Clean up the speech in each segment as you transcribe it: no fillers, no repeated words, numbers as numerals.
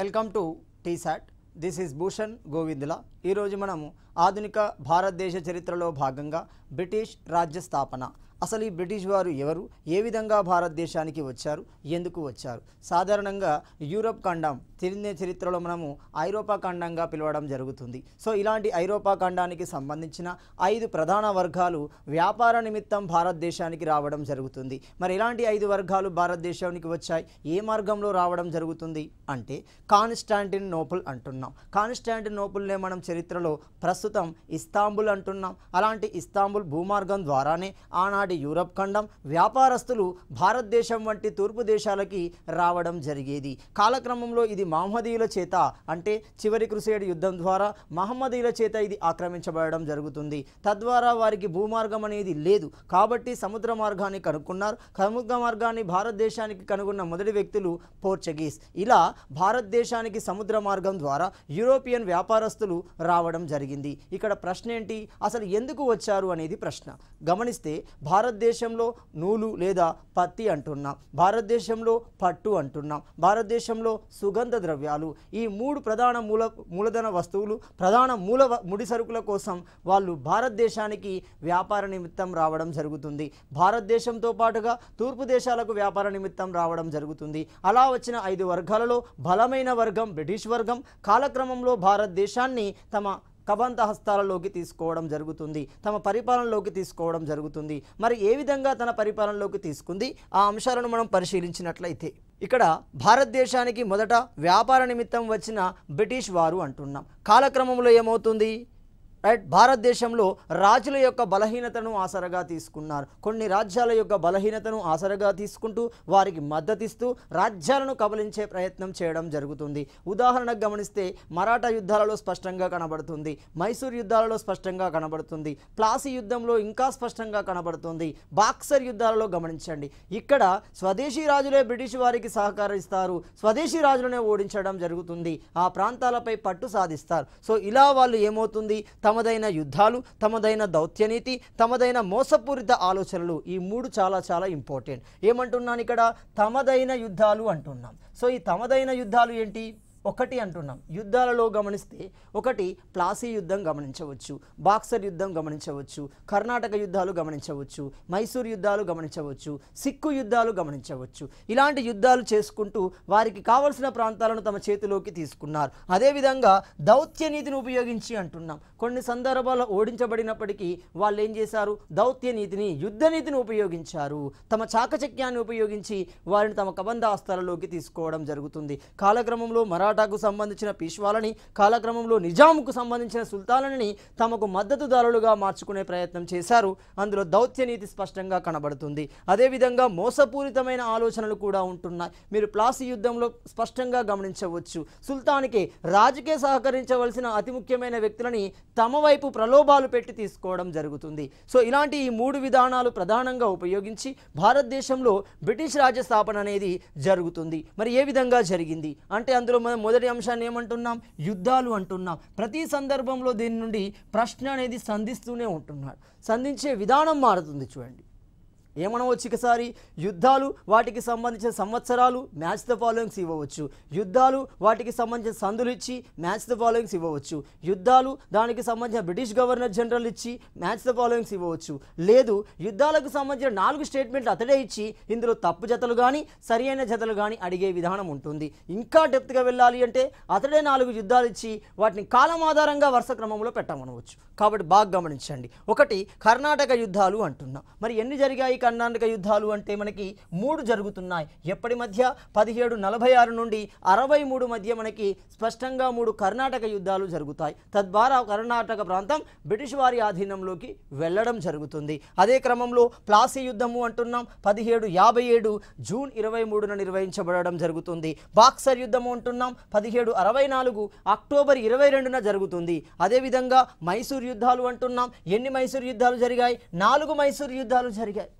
Welcome to T-SAT. This is Bhushan Govindula. ఈరోజు మనము ఆధునిక భారతదేశ చరిత్రలో భాగంగా బ్రిటిష్ రాజ్య స్థాపన, అసలు ఈ బ్రిటిష్ వారు ఎవరు, ఏ విధంగా భారతదేశానికి వచ్చారు, ఎందుకు వచ్చారు, సాధారణంగా యూరప్ ఖండం తిరిగే చరిత్రలో మనము ఐరోపా ఖండంగా పిలవడం జరుగుతుంది. సో ఇలాంటి ఐరోపా ఖండానికి సంబంధించిన 5 ప్రధాన వర్గాలు వ్యాపార నిమిత్తం భారతదేశానికి రావడం జరుగుతుంది. మరి ఇలాంటి 5 వర్గాలు భారతదేశానికి వచ్చాయి, ఏ మార్గంలో రావడం జరుగుతుంది అంటే కాన్స్టాంటినోపుల్ అంటున్నాం. కాన్స్టాంటినోపుల్నే మనం చరిత్రలో ప్రస్తుతం ఇస్తాంబుల్ అంటున్నాం. అలాంటి ఇస్తాంబుల్ భూమార్గం ద్వారానే ఆనాటి యూరప్ ఖండం వ్యాపారస్తులు భారతదేశం వంటి తూర్పు దేశాలకి రావడం జరిగేది. కాలక్రమంలో ఇది మహమ్మదీయుల చేత, అంటే చివరి క్రుసేడ్ యుద్ధం ద్వారా మహమ్మదీయుల చేత ఇది ఆక్రమించబడడం జరుగుతుంది. తద్వారా వారికి భూమార్గం అనేది లేదు కాబట్టి సముద్ర మార్గాన్ని కనుక్కున్నారు. సముద్ర మార్గాన్ని భారతదేశానికి కనుగొన్న మొదటి వ్యక్తులు పోర్చుగీస్. ఇలా భారతదేశానికి సముద్ర మార్గం ద్వారా యూరోపియన్ వ్యాపారస్తులు రావడం జరిగింది. ఇక్కడ ప్రశ్న ఏంటి, అసలు ఎందుకు వచ్చారు అనేది ప్రశ్న. గమనిస్తే భారతదేశంలో నూలు లేదా పత్తి అంటున్నాం, భారతదేశంలో పట్టు అంటున్నాం, భారతదేశంలో సుగంధ ద్రవ్యాలు, ఈ 3 ప్రధాన మూలధన వస్తువులు, ప్రధాన ముడి సరుకుల కోసం వాళ్ళు భారతదేశానికి వ్యాపార నిమిత్తం రావడం జరుగుతుంది. భారతదేశంతో పాటుగా తూర్పు దేశాలకు వ్యాపార నిమిత్తం రావడం జరుగుతుంది. అలా వచ్చిన 5 వర్గాలలో బలమైన వర్గం బ్రిటిష్ వర్గం కాలక్రమంలో భారతదేశాన్ని తమ కబంధ హస్తాలలోకి తీసుకోవడం జరుగుతుంది, తమ పరిపాలనలోకి తీసుకోవడం జరుగుతుంది. మరి ఏ విధంగా తన పరిపాలనలోకి తీసుకుంది, ఆ అంశాలను మనం పరిశీలించినట్లయితే ఇక్కడ భారతదేశానికి మొదట వ్యాపార నిమిత్తం వచ్చిన బ్రిటిష్ వారు అంటున్నాం. కాలక్రమంలో ఏమవుతుంది, రైట్, భారతదేశంలో రాజుల యొక్క బలహీనతను ఆసరగా తీసుకున్నారు. కొన్ని రాజ్యాల యొక్క బలహీనతను ఆసరగా తీసుకుంటూ వారికి మద్దతిస్తూ రాజ్యాలను కబలించే ప్రయత్నం చేయడం జరుగుతుంది. ఉదాహరణకు గమనిస్తే మరాఠా యుద్ధాలలో స్పష్టంగా కనబడుతుంది, మైసూర్ యుద్ధాలలో స్పష్టంగా కనబడుతుంది, ప్లాసీ యుద్ధంలో ఇంకా స్పష్టంగా కనబడుతుంది, బాక్సర్ యుద్ధాలలో గమనించండి. ఇక్కడ స్వదేశీ రాజులే బ్రిటిష్ వారికి సహకరిస్తారు, స్వదేశీ రాజులనే ఓడించడం జరుగుతుంది, ఆ ప్రాంతాలపై పట్టు సాధిస్తారు. సో ఇలా వాళ్ళు ఏమవుతుంది, తమదైన యుద్ధాలు, తమదైన దౌత్యనీతి, తమదైన మోసపూరిత ఆలోచనలు, ఈ 3 చాలా చాలా ఇంపార్టెంట్. ఏమంటున్నాను ఇక్కడ, తమదైన యుద్ధాలు అంటున్నాం. సో ఈ తమదైన యుద్ధాలు ఏంటి, ఒకటి అంటున్నాం. యుద్ధాలలో గమనిస్తే ఒకటి ప్లాసీ యుద్ధం గమనించవచ్చు, బాక్సర్ యుద్ధం గమనించవచ్చు, కర్ణాటక యుద్ధాలు గమనించవచ్చు, మైసూర్ యుద్ధాలు గమనించవచ్చు, సిక్కు యుద్ధాలు గమనించవచ్చు. ఇలాంటి యుద్ధాలు చేసుకుంటూ వారికి కావలసిన ప్రాంతాలను తమ చేతిలోకి తీసుకున్నారు. అదేవిధంగా దౌత్య నీతిని ఉపయోగించి అంటున్నాం. కొన్ని సందర్భాల్లో ఓడించబడినప్పటికీ వాళ్ళు ఏం చేశారు, దౌత్య నీతిని, యుద్ధ నీతిని ఉపయోగించారు. తమ చాకచక్యాన్ని ఉపయోగించి వారిని తమ కబంధ హస్తాలలోకి తీసుకోవడం జరుగుతుంది. కాలక్రమంలో మరాఠాకు సంబంధించిన పీష్వాలని, కాలక్రమంలో నిజాముకు సంబంధించిన సుల్తాలని తమకు మద్దతుదారులుగా మార్చుకునే ప్రయత్నం చేశారు. అందులో దౌత్య నీతి స్పష్టంగా కనబడుతుంది. అదేవిధంగా మోసపూరితమైన ఆలోచనలు కూడా ఉంటున్నాయి. మీరు ప్లాసీ యుద్ధంలో స్పష్టంగా గమనించవచ్చు. సుల్తాన్కి రాజుకే సహకరించవలసిన అతి ముఖ్యమైన వ్యక్తులని తమ వైపు ప్రలోభాలు పెట్టి తీసుకోవడం జరుగుతుంది. సో ఇలాంటి ఈ 3 విధానాలు ప్రధానంగా ఉపయోగించి భారతదేశంలో బ్రిటిష్ రాజ్య స్థాపన అనేది జరుగుతుంది. మరి ఏ విధంగా జరిగింది అంటే అందులో మనం మొదటి అంశాన్ని ఏమంటున్నాం, యుద్ధాలు అంటున్నాం. ప్రతి సందర్భంలో దీని నుండి ప్రశ్న అనేది సంధిస్తూనే ఉంటున్నాడు, సంధించే విధానం మారుతుంది. చూడండి ఏమనవచ్చు, ఒకసారి యుద్ధాలు, వాటికి సంబంధించిన సంవత్సరాలు, మ్యాచ్ ద ఫాలోయింగ్స్ ఇవ్వవచ్చు. యుద్ధాలు, వాటికి సంబంధించిన సందులు ఇచ్చి మ్యాచ్ ద ఫాలోయింగ్స్ ఇవ్వవచ్చు. యుద్ధాలు, దానికి సంబంధించిన బ్రిటిష్ గవర్నర్ జనరల్ ఇచ్చి మ్యాచ్ ద ఫాలోయింగ్స్ ఇవ్వవచ్చు. లేదు, యుద్ధాలకు సంబంధించిన 4 స్టేట్మెంట్లు అతడే ఇచ్చి ఇందులో తప్పు జతలు కానీ సరి అయిన జతలు కానీ అడిగే విధానం ఉంటుంది. ఇంకా డెప్త్గా వెళ్ళాలి అంటే అతడే 4 యుద్ధాలు ఇచ్చి వాటిని కాలం ఆధారంగా వరుస క్రమంలో పెట్టమనవచ్చు. కాబట్టి బాగా గమనించండి. ఒకటి కర్ణాటక యుద్ధాలు అంటున్నాం. మరి ఎన్ని జరిగాయి కర్ణాటక యుద్ధాలు అంటే మనకి 3 జరుగుతున్నాయి. ఎప్పటి మధ్య 1746 నుండి 63 మధ్య మనకి స్పష్టంగా 3 కర్ణాటక యుద్ధాలు జరుగుతాయి. తద్వారా కర్ణాటక ప్రాంతం బ్రిటిష్ వారి ఆధీనంలోకి వెళ్ళడం జరుగుతుంది. అదే క్రమంలో ప్లాసీ యుద్ధము అంటున్నాం 1757 జూన్ 23న నిర్వహించబడడం జరుగుతుంది. బాక్సర్ యుద్ధము అంటున్నాం 1764 అక్టోబర్ 22న జరుగుతుంది. అదేవిధంగా మైసూర్ యుద్ధాలు అంటున్నాం. ఎన్ని మైసూర్ యుద్ధాలు జరిగాయి, 4 మైసూర్ యుద్ధాలు జరిగాయి.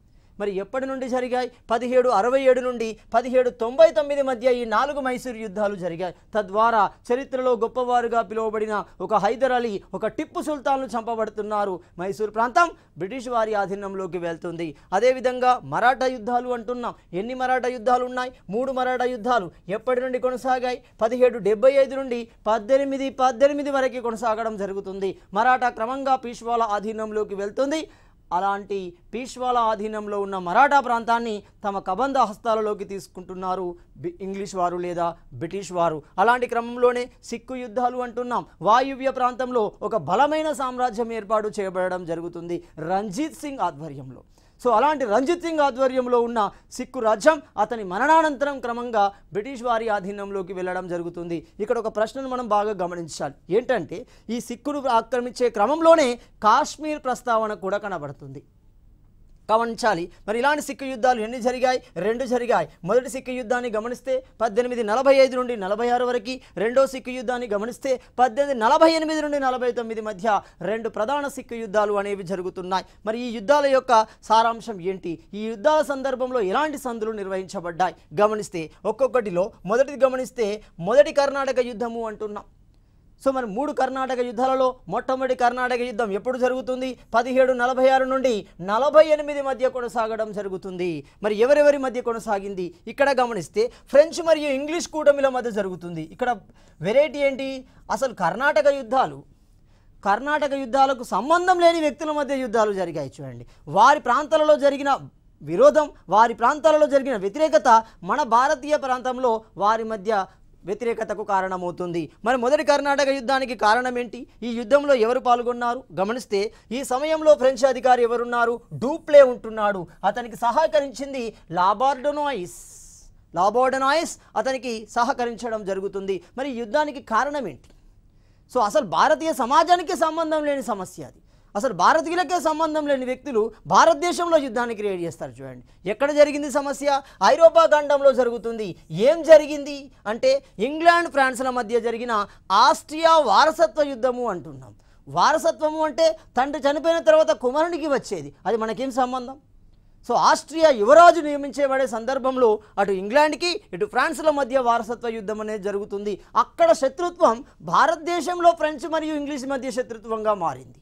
మరి ఎప్పటి నుండి జరిగాయి? 1767 నుండి 1799 మధ్య ఈ 4 మైసూరు యుద్ధాలు జరిగాయి. తద్వారా చరిత్రలో గొప్పవారుగా పిలువబడిన ఒక హైదర్ అలీ, ఒక టిప్పు సుల్తాన్లు చంపబడుతున్నారు. మైసూరు ప్రాంతం బ్రిటిష్ వారి ఆధీనంలోకి వెళ్తుంది. అదేవిధంగా మరాఠా యుద్ధాలు అంటున్నాం. ఎన్ని మరాఠా యుద్ధాలు ఉన్నాయి? 3 మరాఠా యుద్ధాలు ఎప్పటి నుండి కొనసాగాయి? 1775 నుండి 1818 వరకు కొనసాగడం జరుగుతుంది. మరాఠా క్రమంగా పీష్వాల ఆధీనంలోకి వెళ్తుంది. అలాంటి పీష్వాల ఆధీనంలో ఉన్న మరాఠా ప్రాంతాన్ని తమ కబంధ హస్తాలలోకి తీసుకుంటున్నారు ఇంగ్లీష్ వారు లేదా బ్రిటిష్ వారు. అలాంటి క్రమంలోనే సిక్కు యుద్ధాలు అంటున్నాం. వాయువ్య ప్రాంతంలో ఒక బలమైన సామ్రాజ్యం ఏర్పాటు చేయబడడం జరుగుతుంది రంజిత్ సింగ్ ఆధ్వర్యంలో. సో అలాంటి రంజిత్ సింగ్ ఆధ్వర్యంలో ఉన్న సిక్కు రాజ్యం అతని మరణానంతరం క్రమంగా బ్రిటిష్ వారి ఆధీనంలోకి వెళ్ళడం జరుగుతుంది. ఇక్కడ ఒక ప్రశ్నను మనం బాగా గమనించాలి. ఏంటంటే ఈ సిక్కును ఆక్రమించే క్రమంలోనే కాశ్మీర్ ప్రస్తావన కూడా కనబడుతుంది. గమనించాలి. మరి ఇలాంటి సిక్కు యుద్ధాలు ఎన్ని జరిగాయి? 2 జరిగాయి. మొదటి సిక్కు యుద్ధాన్ని గమనిస్తే 1845 నుండి 46 వరకు, రెండో సిక్కు యుద్ధాన్ని గమనిస్తే 1848 నుండి 49 మధ్య 2 ప్రధాన సిక్కు యుద్ధాలు అనేవి జరుగుతున్నాయి. మరి ఈ యుద్ధాల యొక్క సారాంశం ఏంటి? ఈ యుద్ధాల సందర్భంలో ఎలాంటి సంధులు నిర్వహించబడ్డాయి గమనిస్తే ఒక్కొక్కటిలో మొదటిది గమనిస్తే మొదటి కర్ణాటక యుద్ధము అంటున్నాం. సో మరి 3 కర్ణాటక యుద్ధాలలో మొట్టమొదటి కర్ణాటక యుద్ధం ఎప్పుడు జరుగుతుంది? 1746 నుండి 48 మధ్య కొనసాగడం జరుగుతుంది. మరి ఎవరెవరి మధ్య కొనసాగింది? ఇక్కడ గమనిస్తే ఫ్రెంచ్ మరియు ఇంగ్లీష్ కూటమిల మధ్య జరుగుతుంది. ఇక్కడ వెరైటీ ఏంటి? అసలు కర్ణాటక యుద్ధాలకు సంబంధం లేని వ్యక్తుల మధ్య యుద్ధాలు జరిగాయి. చూడండి, వారి ప్రాంతాలలో జరిగిన విరోధం, వారి ప్రాంతాలలో జరిగిన వ్యతిరేకత మన భారతీయ ప్రాంతంలో వారి మధ్య వ్యతిరేకతకు కారణమవుతుంది. మరి మొదటి కర్ణాటక యుద్ధానికి కారణం ఏంటి? ఈ యుద్ధంలో ఎవరు పాల్గొన్నారు గమనిస్తే ఈ సమయంలో ఫ్రెంచ్ అధికారి ఎవరున్నారు? డూప్లే ఉంటున్నాడు. అతనికి సహకరించింది లాబోర్డనాయిస్ అతనికి సహకరించడం జరుగుతుంది. మరి యుద్ధానికి కారణం ఏంటి? సో అసలు భారతీయ సమాజానికి సంబంధం లేని సమస్య అది. అసలు భారతీయులకే సంబంధం లేని వ్యక్తులు భారతదేశంలో యుద్ధాన్ని క్రియేట్ చేస్తారు. చూడండి, ఎక్కడ జరిగింది సమస్య? ఐరోపా ఖండంలో జరుగుతుంది. ఏం జరిగింది అంటే ఇంగ్లాండ్ ఫ్రాన్స్ల మధ్య జరిగిన ఆస్ట్రియా వారసత్వ యుద్ధము అంటున్నాం. వారసత్వము అంటే తండ్రి చనిపోయిన తర్వాత కుమారునికి వచ్చేది. అది మనకేం సంబంధం? సో ఆస్ట్రియా యువరాజు నియమించబడే సందర్భంలో అటు ఇంగ్లాండ్కి ఇటు ఫ్రాన్స్ల మధ్య వారసత్వ యుద్ధం అనేది జరుగుతుంది. అక్కడ శత్రుత్వం భారతదేశంలో ఫ్రెంచ్ మరియు ఇంగ్లీష్ మధ్య శత్రుత్వంగా మారింది.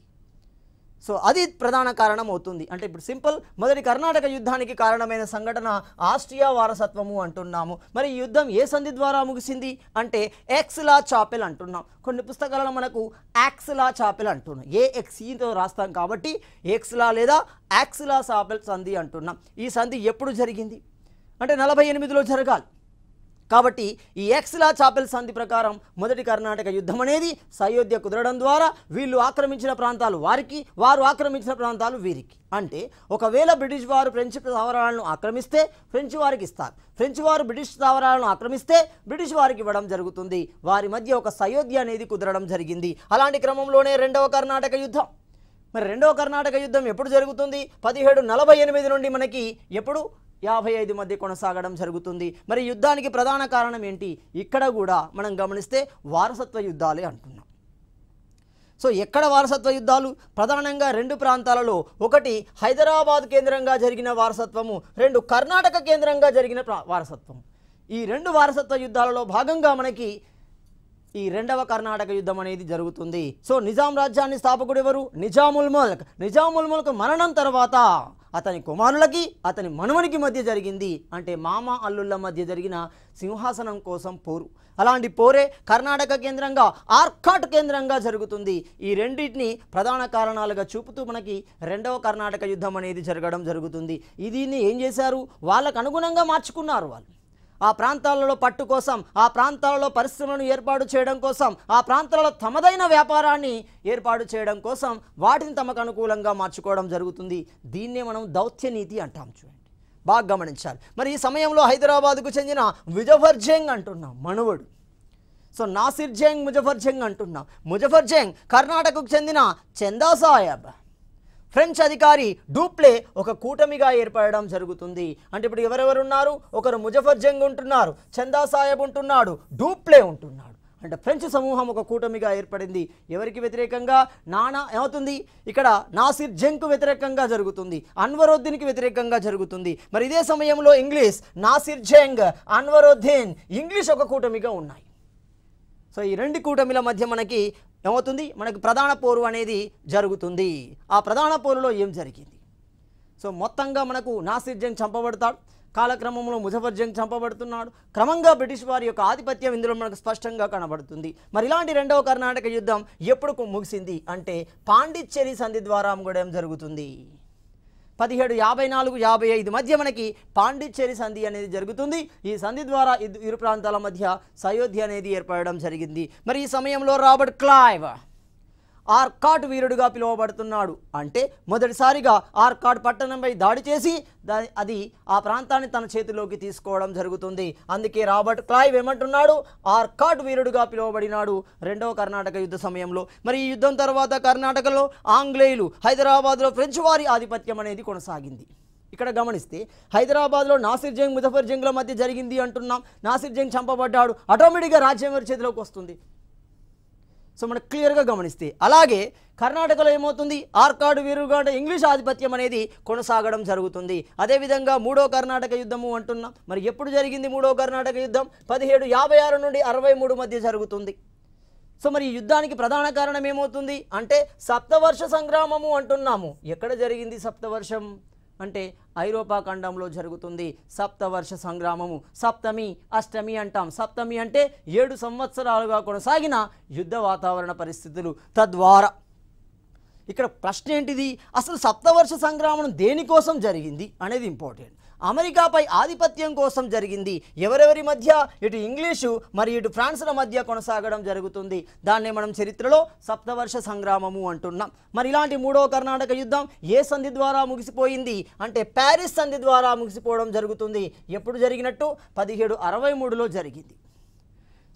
సో అది ప్రధాన కారణం అవుతుంది. అంటే ఇప్పుడు సింపుల్, మొదటి కర్ణాటక యుద్ధానికి కారణమైన సంఘటన ఆస్ట్రియా వారసత్వము అంటున్నాము. మరి ఈ యుద్ధం ఏ సంధి ద్వారా ముగిసింది అంటే ఎక్స్లా చాపెల్ అంటున్నాం. కొన్ని పుస్తకాలలో మనకు యాక్స్లా చాపెల్ అంటున్నాం. ఏఎక్స్ఈతో రాస్తాం కాబట్టి ఎక్స్లా లేదా యాక్స్లా చాపెల్ సంధి అంటున్నాం. ఈ సంధి ఎప్పుడు జరిగింది అంటే 48లో జరగాలి. కాబట్టి ఈ ఎక్స్లా చాపెల్ సంధి ప్రకారం మొదటి కర్ణాటక యుద్ధం అనేది సయోధ్య కుదరడం ద్వారా వీళ్ళు ఆక్రమించిన ప్రాంతాలు వారికి, వారు ఆక్రమించిన ప్రాంతాలు వీరికి. అంటే ఒకవేళ బ్రిటిష్ వారు ఫ్రెంచ్ స్థావరాలను ఆక్రమిస్తే ఫ్రెంచ్ వారికి ఇస్తారు, ఫ్రెంచ్ వారు బ్రిటిష్ స్థావరాలను ఆక్రమిస్తే బ్రిటిష్ వారికి ఇవ్వడం జరుగుతుంది. వారి మధ్య ఒక సయోధ్య అనేది కుదరడం జరిగింది. అలాంటి క్రమంలోనే రెండవ కర్ణాటక యుద్ధం. మరి రెండవ కర్ణాటక యుద్ధం ఎప్పుడు జరుగుతుంది? 1748 నుండి మనకి ఎప్పుడు 55 మధ్య కొనసాగడం జరుగుతుంది. మరి యుద్ధానికి ప్రధాన కారణం ఏంటి? ఇక్కడ కూడా మనం గమనిస్తే వారసత్వ యుద్ధాలే అంటున్నాం. సో ఎక్కడ వారసత్వ యుద్ధాలు? ప్రధానంగా 2 ప్రాంతాలలో, ఒకటి హైదరాబాద్ కేంద్రంగా జరిగిన వారసత్వము, 2 కర్ణాటక కేంద్రంగా జరిగిన వారసత్వం. ఈ 2 వారసత్వ యుద్ధాలలో భాగంగా మనకి ఈ రెండవ కర్ణాటక యుద్ధం అనేది జరుగుతుంది. సో నిజాం రాజ్యాన్ని స్థాపకుడు ఎవరు? నిజాముల్ ముల్క్. నిజాముల్ ముల్క్ మరణం తర్వాత అతని కుమారులకి అతని మనవనికి మధ్య జరిగింది. అంటే మామ అల్లుళ్ళ మధ్య జరిగిన సింహాసనం కోసం పోరు. అలాంటి పోరే కర్ణాటక కేంద్రంగా, ఆర్కాట్ కేంద్రంగా జరుగుతుంది. ఈ రెండింటిని ప్రధాన కారణాలుగా చూపుతూ మనకి రెండవ కర్ణాటక యుద్ధం అనేది జరగడం జరుగుతుంది. దీన్ని ఏం చేశారు? వాళ్ళకు అనుగుణంగా మార్చుకున్నారు. వాళ్ళు ఆ ప్రాంతాలలో పట్టు కోసం, ఆ ప్రాంతాలలో పరిశ్రమలను ఏర్పాటు చేయడం కోసం, ఆ ప్రాంతాలలో తమదైన వ్యాపారాన్ని ఏర్పాటు చేయడం కోసం వాటిని తమకు అనుకూలంగా మార్చుకోవడం జరుగుతుంది. దీన్నే మనం దౌత్య నీతి అంటాం. చూడండి, బాగా గమనించాలి. మరి ఈ సమయంలో హైదరాబాద్కు చెందిన ముజఫర్ జంగ్ అంటున్నాం మనవడు. సో నాసిర్ జంగ్, ముజఫర్ జంగ్ అంటున్నాం. ముజఫర్ జంగ్ కర్ణాటకకు చెందిన చందా సాహెబ్, ఫ్రెంచ్ అధికారి డూప్లే ఒక కూటమిగా ఏర్పడడం జరుగుతుంది. అంటే ఇప్పుడు ఎవరెవరు ఉన్నారు? ఒకరు ముజఫర్ జంగ్ ఉంటున్నారు, చందా సాహెబ్ ఉంటున్నాడు, డూప్లే ఉంటున్నాడు. అంటే ఫ్రెంచ్ సమూహం ఒక కూటమిగా ఏర్పడింది. ఎవరికి వ్యతిరేకంగా? ఏమవుతుంది ఇక్కడ? నాసిర్ జంగ్కు వ్యతిరేకంగా జరుగుతుంది, అన్వరుద్దీన్కి వ్యతిరేకంగా జరుగుతుంది. మరి ఇదే సమయంలో ఇంగ్లీష్, నాసిర్ జంగ్, అన్వరుద్దీన్, ఇంగ్లీష్ ఒక కూటమిగా ఉన్నాయి. సో ఈ రెండు కూటమిల మధ్య మనకి ఏమవుతుంది? మనకి ప్రధాన పోరు అనేది జరుగుతుంది. ఆ ప్రధాన పోరులో ఏం జరిగింది? సో మొత్తంగా మనకు నాసిర్ జంగ్ చంపబడతాడు, కాలక్రమంలో ముజఫర్ జంగ్ చంపబడుతున్నాడు. క్రమంగా బ్రిటిష్ వారి యొక్క ఆధిపత్యం ఇందులో మనకు స్పష్టంగా కనబడుతుంది. మరి ఇలాంటి రెండవ కర్ణాటక యుద్ధం ఎప్పుడు ముగిసింది అంటే పాండిచ్చేరి సంధి ద్వారా ముగడం జరుగుతుంది. 1754-55 మధ్య మనకి పాండిచ్చేరి సంధి అనేది జరుగుతుంది. ఈ సంధి ద్వారా ఇరు ప్రాంతాల మధ్య సయోధ్య అనేది ఏర్పడడం జరిగింది. మరి ఈ సమయంలో రాబర్ట్ క్లైవ్ ఆర్కాట్ వీరుడుగా పిలువబడుతున్నాడు. అంటే మొదటిసారిగా ఆర్కాట్ పట్టణంపై దాడి చేసి అది ఆ ప్రాంతాన్ని తన చేతిలోకి తీసుకోవడం జరుగుతుంది. అందుకే రాబర్ట్ క్లైవ్ ఏమంటున్నాడు? ఆర్కాట్ వీరుడుగా పిలువబడినాడు రెండవ కర్ణాటక యుద్ధ సమయంలో. మరి ఈ యుద్ధం తర్వాత కర్ణాటకలో ఆంగ్లేయులు, హైదరాబాద్లో ఫ్రెంచ్ వారి ఆధిపత్యం అనేది కొనసాగింది. ఇక్కడ గమనిస్తే హైదరాబాద్లో నాసిర్ జంగ్, ముజఫర్ జంగ్ల మధ్య జరిగింది అంటున్నాం. నాసిర్ జంగ్ చంపబడ్డాడు, ఆటోమేటిక్గా రాజ్యం వారి చేతిలోకి వస్తుంది. సో మనకు క్లియర్గా గమనిస్తే అలాగే కర్ణాటకలో ఏమవుతుంది? ఆర్కాడ్ వీరుగా అంటే ఇంగ్లీష్ ఆధిపత్యం అనేది కొనసాగడం జరుగుతుంది. అదేవిధంగా మూడో కర్ణాటక యుద్ధము అంటున్నాం. మరి ఎప్పుడు జరిగింది మూడో కర్ణాటక యుద్ధం? 1756 నుండి 63 మధ్య జరుగుతుంది. సో మరి ఈ యుద్ధానికి ప్రధాన కారణం ఏమవుతుంది అంటే సప్తవర్ష సంగ్రామము అంటున్నాము. ఎక్కడ జరిగింది సప్తవర్షం అంటే ఐరోపా ఖండంలో జరుగుతుంది సప్తవర్ష సంగ్రామము. సప్తమి, అష్టమి అంటాం. సప్తమి అంటే 7 సంవత్సరాలుగా కొనసాగిన యుద్ధ వాతావరణ పరిస్థితులు. తద్వారా ఇక్కడ ప్రశ్న ఏంటిది? అసలు సప్తవర్ష సంగ్రామం దేనికోసం జరిగింది అనేది ఇంపార్టెంట్. అమెరికాపై ఆధిపత్యం కోసం జరిగింది. ఎవరెవరి మధ్య? ఇటు ఇంగ్లీషు మరి ఇటు ఫ్రాన్స్ల మధ్య కొనసాగడం జరుగుతుంది. దాన్నే మనం చరిత్రలో సప్తవర్ష సంగ్రామము అంటున్నాం. మరి ఇలాంటి మూడో కర్ణాటక యుద్ధం ఏ సంధి ద్వారా ముగిసిపోయింది అంటే ప్యారిస్ సంధి ద్వారా ముగిసిపోవడం జరుగుతుంది. ఎప్పుడు జరిగినట్టు? 1763లో జరిగింది.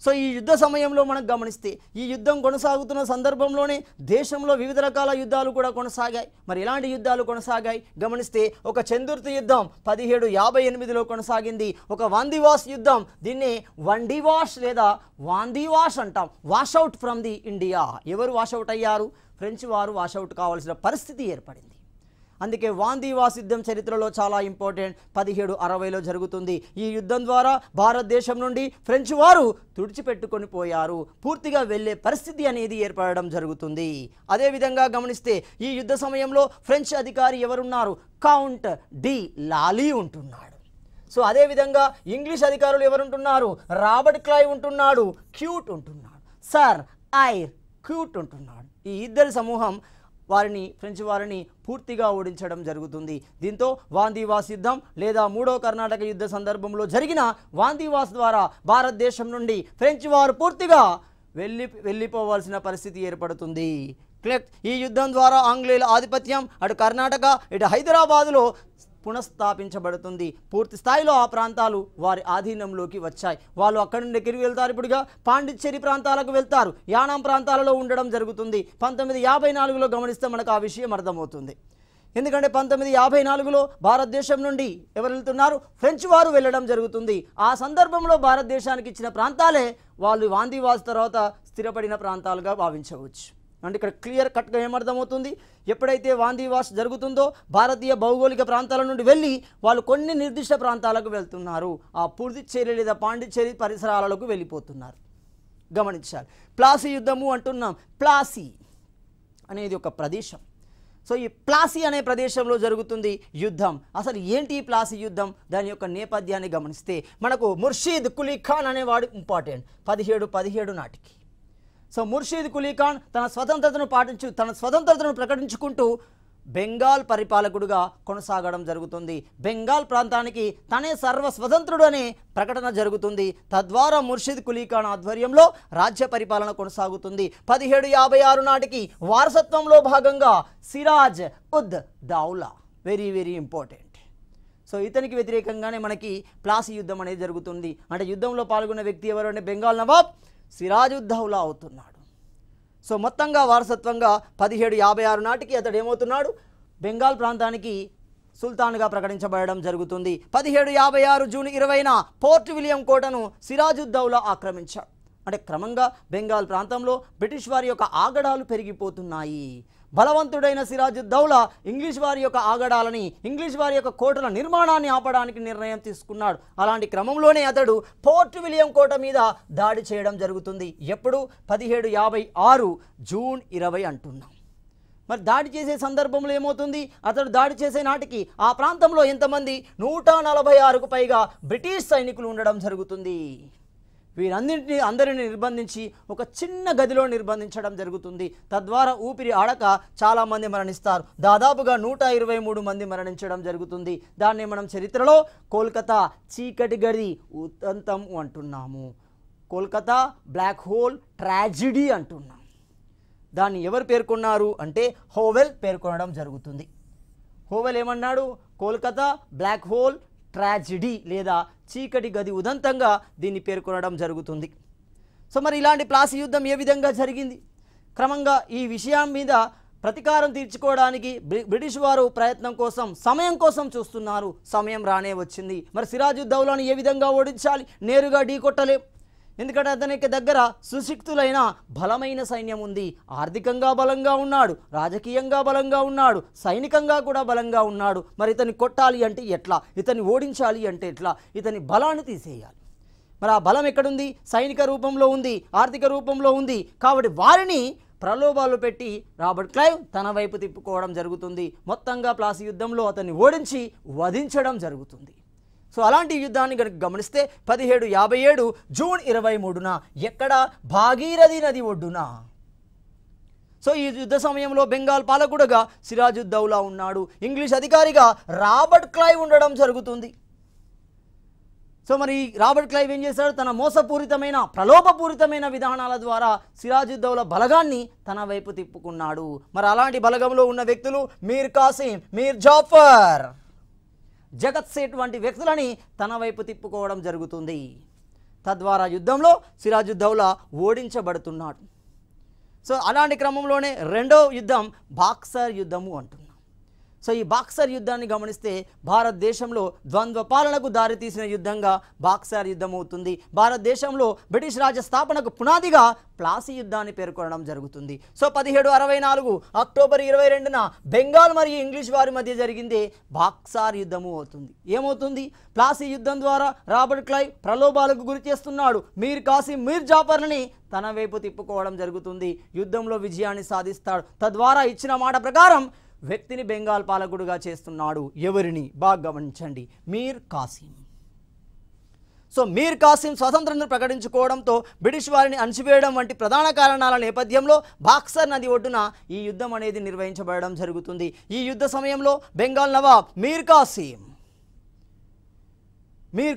సో ఈ యుద్ధ సమయంలో మనం గమనిస్తే ఈ యుద్ధం కొనసాగుతున్న సందర్భంలోనే దేశంలో వివిధ రకాల యుద్ధాలు కూడా కొనసాగాయి. మరి ఎలాంటి యుద్ధాలు కొనసాగాయి గమనిస్తే ఒక చందుర్తి యుద్ధం 1758లో కొనసాగింది. ఒక వాందివాస్ యుద్ధం, దీన్ని వండివాష్ లేదా వాందివాష్ అంటాం. Washout from the India. ఎవరు వాషౌట్ అయ్యారు? ఫ్రెంచ్ వారు వాషౌట్ కావాల్సిన పరిస్థితి ఏర్పడింది. అందుకే వాందివాస్ యుద్ధం చరిత్రలో చాలా ఇంపార్టెంట్. 1760లో జరుగుతుంది. ఈ యుద్ధం ద్వారా భారతదేశం నుండి ఫ్రెంచ్ వారు తుడిచిపెట్టుకొని పోయారు. పూర్తిగా వెళ్ళే పరిస్థితి అనేది ఏర్పడడం జరుగుతుంది. అదేవిధంగా గమనిస్తే ఈ యుద్ధ సమయంలో ఫ్రెంచ్ అధికారి ఎవరున్నారు? కౌంట్ డి లాలీ ఉంటున్నాడు. సో అదేవిధంగా ఇంగ్లీష్ అధికారులు ఎవరుంటున్నారు? రాబర్ట్ క్లైవ్ ఉంటున్నాడు, క్యూట్ ఉంటున్నాడు, సర్ ఐర్ క్యూట్ ఉంటున్నాడు. ఈ ఇద్దరి సమూహం ఫ్రెంచ్ వారిని పూర్తిగా ఓడించడం జరుగుతుంది. దీంతో వాందివాస్ యుద్ధం లేదా మూడో కర్ణాటక యుద్ధ సందర్భంలో జరిగిన వాందివాస్ ద్వారా భారతదేశం నుండి ఫ్రెంచ్ వారు పూర్తిగా వెళ్ళిపోవాల్సిన పరిస్థితి ఏర్పడుతుంది. ఈ యుద్ధం ద్వారా ఆంగ్లేయుల ఆధిపత్యం అటు కర్ణాటక ఇటు హైదరాబాదులో పునఃస్థాపించబడుతుంది. పూర్తి స్థాయిలో ఆ ప్రాంతాలు వారి ఆధీనంలోకి వచ్చాయి. వాళ్ళు అక్కడి నుండి ఎక్కడికి వెళ్తారు? ఇప్పుడుగా పాండిచ్చేరి ప్రాంతాలకు వెళ్తారు. యానాం ప్రాంతాలలో ఉండడం జరుగుతుంది. 1954లో గమనిస్తే మనకు ఆ విషయం అర్థమవుతుంది. ఎందుకంటే 1954లో భారతదేశం నుండి ఎవరు వెళ్తున్నారు? ఫ్రెంచ్ వారు వెళ్ళడం జరుగుతుంది. ఆ సందర్భంలో భారతదేశానికి ఇచ్చిన ప్రాంతాలే వాళ్ళు వాందివాస్ తర్వాత స్థిరపడిన ప్రాంతాలుగా భావించవచ్చు. అంటే ఇక్కడ క్లియర్ కట్గా ఏమర్థమవుతుంది? ఎప్పుడైతే వాందివాస్ జరుగుతుందో భారతీయ భౌగోళిక ప్రాంతాల నుండి వెళ్ళి వాళ్ళు కొన్ని నిర్దిష్ట ప్రాంతాలకు వెళ్తున్నారు. ఆ పుదుచ్చేరి లేదా పాండిచ్చేరి పరిసరాలకు వెళ్ళిపోతున్నారు. గమనించాలి. ప్లాసీ యుద్ధము అంటున్నాం. ప్లాసీ అనేది ఒక ప్రదేశం. సో ఈ ప్లాసీ అనే ప్రదేశంలో జరుగుతుంది యుద్ధం. అసలు ఏంటి ఈ ప్లాసీ యుద్ధం? దాని యొక్క నేపథ్యాన్ని గమనిస్తే మనకు ముర్షీద్ కులీ ఖాన్ అనేవాడు ఇంపార్టెంట్. 1717 నాటికి. సో ముర్షీద్ కులీ ఖాన్ తన స్వతంత్రతను ప్రకటించుకుంటూ బెంగాల్ పరిపాలకుడుగా కొనసాగడం జరుగుతుంది. బెంగాల్ ప్రాంతానికి తనే సర్వస్వతంత్రుడు అనే ప్రకటన జరుగుతుంది. తద్వారా ముర్షీద్ కులీ ఖాన్ ఆధ్వర్యంలో రాజ్య పరిపాలన కొనసాగుతుంది. 1756 నాటికి వారసత్వంలో భాగంగా Siraj ud Daula very very important. So ఇతనికి వ్యతిరేకంగానే మనకి ప్లాసీ యుద్ధం అనేది జరుగుతుంది. అంటే యుద్ధంలో పాల్గొన్న వ్యక్తి ఎవరు అంటే బెంగాల్ నవాబ్ సిరాజ్ ఉద్ దౌలా అవుతున్నాడు. సో మొత్తంగా వారసత్వంగా 1756 నాటికి అతడు ఏమవుతున్నాడు? బెంగాల్ ప్రాంతానికి సుల్తాన్గా ప్రకటించబడడం జరుగుతుంది. 1756 జూన్ 20న పోర్ట్ విలియం కోటను సిరాజ్ ఉద్ దౌలా ఆక్రమించాడు. అంటే క్రమంగా బెంగాల్ ప్రాంతంలో బ్రిటిష్ వారి యొక్క ఆగడాలు పెరిగిపోతున్నాయి. బలవంతుడైన సిరాజుద్దౌలా ఇంగ్లీష్ వారి యొక్క ఆగడాలని, ఇంగ్లీష్ వారి యొక్క కోటల నిర్మాణాన్ని ఆపడానికి నిర్ణయం తీసుకున్నాడు. అలాంటి క్రమంలోనే అతడు పోర్ట్ విలియం కోట మీద దాడి చేయడం జరుగుతుంది. ఎప్పుడు 1756 జూన్ 20 అంటున్నాం. మరి దాడి చేసే సందర్భంలో ఏమవుతుంది, అతడు దాడి చేసే నాటికి ఆ ప్రాంతంలో ఎంతమంది 146కు పైగా బ్రిటిష్ సైనికులు ఉండడం జరుగుతుంది. అందరిని నిర్బంధించి ఒక చిన్న గదిలో నిర్బంధించడం జరుగుతుంది. తద్వారా ఊపిరి ఆడక చాలామంది మరణిస్తారు. దాదాపుగా 123 మంది మరణించడం జరుగుతుంది. దాన్ని మనం చరిత్రలో కోల్కతా చీకటి గది ఉదంతం అంటున్నాము. కోల్కతా బ్లాక్ హోల్ ట్రాజిడీ అంటున్నాం. దాన్ని ఎవరు పేర్కొన్నారు అంటే హోవెల్ పేర్కొనడం జరుగుతుంది. హోవెల్ ఏమన్నాడు, కోల్కతా బ్లాక్ హోల్ ట్రాజిడీ లేదా చీకటి గది ఉదంతంగా దీన్ని పేర్కొనడం జరుగుతుంది. సో మరి ఇలాంటి ప్లాసీ యుద్ధం ఏ విధంగా జరిగింది? క్రమంగా ఈ విషయం మీద ప్రతీకారం తీర్చుకోవడానికి బ్రిటిష్ వారు ప్రయత్నం కోసం, సమయం కోసం చూస్తున్నారు. సమయం రానే వచ్చింది. మరి సిరాజుద్దౌలాను ఏ విధంగా ఓడించాలి? నేరుగా ఢీకొట్టలేం. ఎందుకంటే అతనికి దగ్గర సుశిక్తులైన బలమైన సైన్యం ఉంది. ఆర్థికంగా బలంగా ఉన్నాడు, రాజకీయంగా బలంగా ఉన్నాడు, సైనికంగా కూడా బలంగా ఉన్నాడు. మరి ఇతన్ని కొట్టాలి అంటే ఎట్లా? ఇతన్ని ఓడించాలి అంటే ఎట్లా? ఇతని బలాన్ని తీసేయాలి. మరి ఆ బలం ఎక్కడుంది? సైనిక రూపంలో ఉంది, ఆర్థిక రూపంలో ఉంది. కాబట్టి వారిని ప్రలోభాలు పెట్టి రాబర్ట్ క్లైవ్ తన వైపు తిప్పుకోవడం జరుగుతుంది. మొత్తంగా ప్లాసీ యుద్ధంలో అతన్ని ఓడించి వధించడం జరుగుతుంది. సో అలాంటి యుద్ధాన్ని కనుక గమనిస్తే 1757 జూన్ 23న ఎక్కడ? భాగీరథి నది ఒడ్డున. సో ఈ యుద్ధ సమయంలో బెంగాల్ పాలకుడుగా సిరాజుద్దౌలా ఉన్నాడు. ఇంగ్లీష్ అధికారిగా రాబర్ట్ క్లైవ్ ఉండడం జరుగుతుంది. సో మరి రాబర్ట్ క్లైవ్ ఏం చేశాడు? తన మోసపూరితమైన, ప్రలోభపూరితమైన విధానాల ద్వారా సిరాజుద్దౌలా బలగాన్ని తన వైపు తిప్పుకున్నాడు. మరి అలాంటి బలగంలో ఉన్న వ్యక్తులు మీర్ కాసిం, మీర్ జాఫర్, జగత్ సేఠ్ వంటి వ్యక్తులని తన వైపు తిప్పుకోవడం జరుగుతుంది. తద్వారా యుద్ధంలో సిరాజుద్దౌలా ఓడించబడుతున్నాడు. సో అలాంటి క్రమంలోనే రెండో యుద్ధం బాక్సర్ యుద్ధము అంటున్నాం. సో ఈ బాక్సర్ యుద్ధాన్ని గమనిస్తే భారతదేశంలో ద్వంద్వ పాలనకు దారితీసిన యుద్ధంగా బాక్సర్ యుద్ధం అవుతుంది. భారతదేశంలో బ్రిటిష్ రాజ్య స్థాపనకు పునాదిగా ప్లాసీ యుద్ధాన్ని పేర్కొనడం జరుగుతుంది. సో 1764 అక్టోబర్ 22న బెంగాల్ మరియు ఇంగ్లీష్ వారి మధ్య జరిగింది బాక్సర్ యుద్ధము అవుతుంది. ఏమవుతుంది? ప్లాసీ యుద్ధం ద్వారా రాబర్ట్ క్లైవ్ ప్రలోభాలకు గురి చేస్తున్నాడు. మీర్ కాసిం, మీర్ జాఫర్లని తన వైపు తిప్పుకోవడం జరుగుతుంది. యుద్ధంలో విజయాన్ని సాధిస్తాడు. తద్వారా ఇచ్చిన మాట ప్రకారం వ్యక్తిని బెంగాల్ పాలకుడుగా చేస్తున్నాడు. ఎవరిని? బాగా గమనించండి, మీర్ కాసిం. సో మీర్ కాసిం స్వతంత్రాన్ని ప్రకటించుకోవడంతో బ్రిటిష్ వారిని అణచివేయడం వంటి ప్రధాన కారణాల నేపథ్యంలో బాక్సర్ నది ఒడ్డున ఈ యుద్ధం అనేది నిర్వహించబడడం జరుగుతుంది. ఈ యుద్ధ సమయంలో బెంగాల్ నవాబ్ మీర్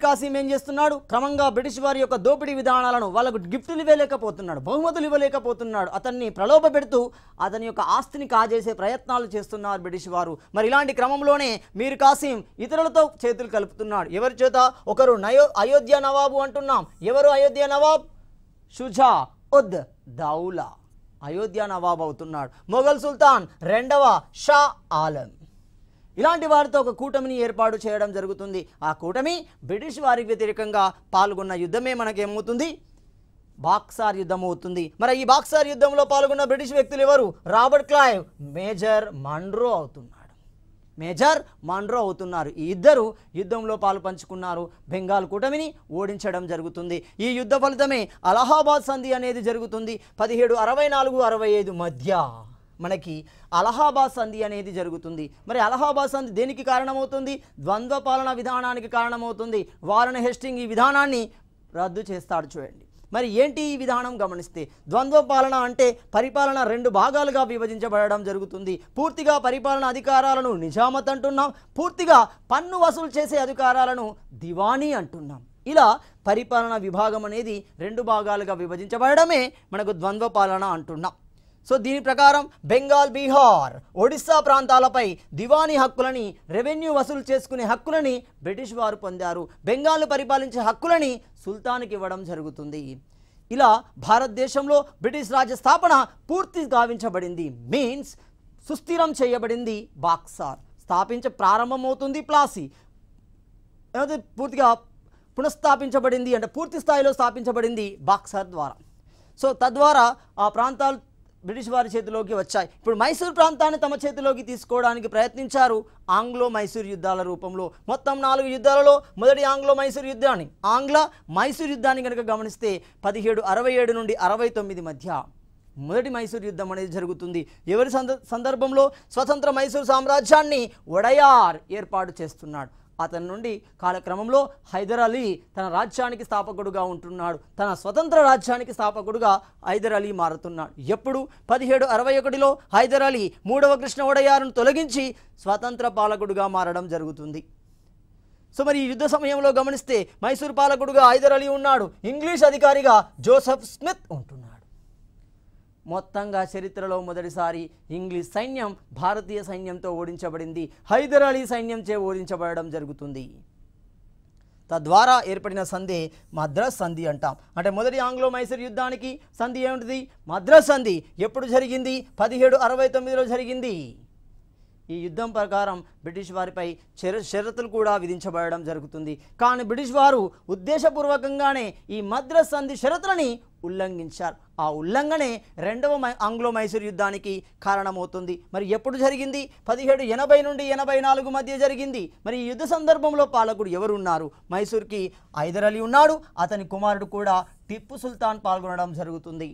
కాసిం ఏం చేస్తున్నాడు? క్రమంగా బ్రిటిష్ వారి యొక్క దోపిడీ విధానాలను, వాళ్ళకు గిఫ్టులు ఇవ్వలేకపోతున్నాడు, బహుమతులు ఇవ్వలేకపోతున్నాడు. అతన్ని ప్రలోభ పెడుతూ అతని యొక్క ఆస్తిని కాజేసే ప్రయత్నాలు చేస్తున్నారు బ్రిటిష్ వారు. మరి ఇలాంటి క్రమంలోనే మీర్ కాసిం ఇతరులతో చేతులు కలుపుతున్నాడు. ఎవరి చేత? ఒకరు అయోధ్య నవాబు అంటున్నాం. ఎవరు అయోధ్య నవాబ్? షుజా ఉద్ దౌలా అయోధ్య నవాబ్ అవుతున్నాడు. మొఘల్ సుల్తాన్ రెండవ షా ఆలం. ఇలాంటి వారితో ఒక కూటమిని ఏర్పాటు చేయడం జరుగుతుంది. ఆ కూటమి బ్రిటిష్ వారికి వ్యతిరేకంగా పాల్గొన్న యుద్ధమే మనకేమవుతుంది? బాక్సర్ యుద్ధం అవుతుంది. మరి ఈ బాక్సర్ యుద్ధంలో పాల్గొన్న బ్రిటిష్ వ్యక్తులు ఎవరు? రాబర్ట్ క్లైవ్, మేజర్ మన్రో అవుతున్నారు. ఈ ఇద్దరు యుద్ధంలో పాలు పంచుకున్నారు. బెంగాల్ కూటమిని ఓడించడం జరుగుతుంది. ఈ యుద్ధ ఫలితమే అలహాబాద్ సంధి అనేది జరుగుతుంది. 1764-65 మధ్య మనకి అలహాబాద్ సంధి అనేది జరుగుతుంది. మరి అలహాబాద్ సంధి దేనికి కారణమవుతుంది? ద్వంద్వ పాలన విధానానికి కారణమవుతుంది. వారన్ హేస్టింగ్స్ ఈ విధానాన్ని రద్దు చేస్తాడు. చూడండి మరి ఏంటి ఈ విధానం గమనిస్తే, ద్వంద్వ పాలన అంటే పరిపాలన రెండు భాగాలుగా విభజించబడడం జరుగుతుంది. పూర్తిగా పరిపాలన అధికారాలను నిజామత్ అంటున్నాం, పూర్తిగా పన్ను వసూలు చేసే అధికారాలను దివానీ అంటున్నాం. ఇలా పరిపాలన విభాగం అనేది రెండు భాగాలుగా విభజించబడమే మనకు ద్వంద్వ పాలన అంటున్నాం. సో దీని ప్రకారం బెంగాల్, బీహార్, ఒడిస్సా ప్రాంతాలపై దివానీ హక్కులని, రెవెన్యూ వసూలు చేసుకునే హక్కులని బ్రిటిష్ వారు పొందారు. బెంగాల్ను పరిపాలించే హక్కులని సుల్తాన్కి ఇవ్వడం జరుగుతుంది. ఇలా భారతదేశంలో బ్రిటిష్ రాజ్య స్థాపన పూర్తి గావించబడింది. మీన్స్ సుస్థిరం చేయబడింది. బాక్సర్ ప్రారంభమవుతుంది. ప్లాసీ పూర్తిగా పునఃస్థాపించబడింది, అంటే పూర్తి స్థాయిలో స్థాపించబడింది బాక్సర్ ద్వారా. సో తద్వారా ఆ ప్రాంతాలు బ్రిటిష్ వారి చేతిలోకి వచ్చాయి. ఇప్పుడు మైసూర్ ప్రాంతాన్ని తమ చేతిలోకి తీసుకోవడానికి ప్రయత్నించారు ఆంగ్లో మైసూర్ యుద్ధాల రూపంలో. మొత్తం 4 యుద్ధాలలో మొదటి ఆంగ్లో మైసూర్ యుద్ధాన్ని, మైసూర్ యుద్ధాన్ని కనుక గమనిస్తే 1767 నుండి 69 మధ్య మొదటి మైసూర్ యుద్ధం అనేది జరుగుతుంది. ఎవరి సందర్భంలో? స్వతంత్ర మైసూర్ సామ్రాజ్యాన్ని వడయార్ ఏర్పాటు చేస్తున్నాడు. అతని నుండి కాలక్రమంలో హైదర్ అలీ తన రాజ్యానికి స్థాపకుడుగా ఉంటున్నాడు. తన స్వతంత్ర రాజ్యానికి స్థాపకుడుగా హైదర్ అలీ మారుతున్నాడు. ఎప్పుడు? 1761లో హైదర్ అలీ 3వ కృష్ణ వడయారును తొలగించి స్వతంత్ర పాలకుడుగా మారడం జరుగుతుంది. సో మరి ఈ యుద్ధ సమయంలో గమనిస్తే మైసూర్ పాలకుడుగా హైదర్ అలీ ఉన్నాడు, ఇంగ్లీష్ అధికారిగా జోసెఫ్ స్మిత్ ఉంటున్నాడు. మొత్తంగా చరిత్రలో మొదటిసారి ఇంగ్లీష్ సైన్యం భారతీయ సైన్యంతో ఓడించబడింది. హైదర్ అలీ సైన్యంచే ఓడించబడడం జరుగుతుంది. తద్వారా ఏర్పడిన సంధి మద్రాస్ సంధి అంటాం. అంటే మొదటి ఆంగ్లో మైసూర్ యుద్ధానికి సంధి ఏమిటిది? మద్రాస్ సంధి. ఎప్పుడు జరిగింది? 1769లో జరిగింది. ఈ యుద్ధం ప్రకారం బ్రిటిష్ వారిపై షరతులు కూడా విధించబడడం జరుగుతుంది. కానీ బ్రిటిష్ వారు ఉద్దేశపూర్వకంగానే ఈ మద్రాస్ సంధి షరతులని ఉల్లంఘించారు. ఆ ఉల్లంఘనే రెండవ ఆంగ్లో మైసూర్ యుద్ధానికి కారణమవుతుంది. మరి ఎప్పుడు జరిగింది? 1780 నుండి 84 మధ్య జరిగింది. మరి ఈ యుద్ధ సందర్భంలో పాలకుడు ఎవరు ఉన్నారు? మైసూర్కి హైదర్ అలీ ఉన్నాడు, అతని కుమారుడు కూడా టిప్పు సుల్తాన్ పాల్గొనడం జరుగుతుంది.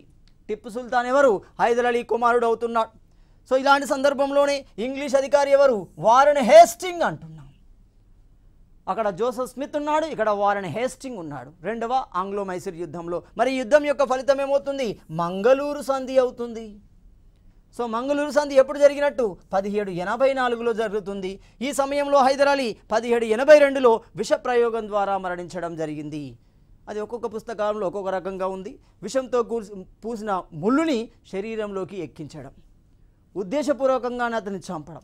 టిప్పు సుల్తాన్ ఎవరు? హైదర్ అలీ కుమారుడు అవుతున్నాడు. సో ఇలాంటి సందర్భంలోనే ఇంగ్లీష్ అధికారి ఎవరు? వారెన్ హేస్టింగ్ అంటున్నాం. అక్కడ జోసెఫ్ స్మిత్ ఉన్నాడు, ఇక్కడ వారెన్ హేస్టింగ్ ఉన్నాడు రెండవ ఆంగ్లో మైసూర్ యుద్ధంలో. మరి ఈ యుద్ధం యొక్క ఫలితం ఏమవుతుంది? మంగళూరు సంధి అవుతుంది. సో మంగళూరు సంధి ఎప్పుడు జరిగినట్టు? 1784లో జరుగుతుంది. ఈ సమయంలో హైదర్ అలీ 1782లో విష ప్రయోగం ద్వారా మరణించడం జరిగింది. అది ఒక్కొక్క పుస్తకాలంలో ఒక్కొక్క రకంగా ఉంది. విషంతో పూసిన ముళ్ళుని శరీరంలోకి ఎక్కించడం, ఉద్దేశపూర్వకంగానే అతన్ని చంపడం.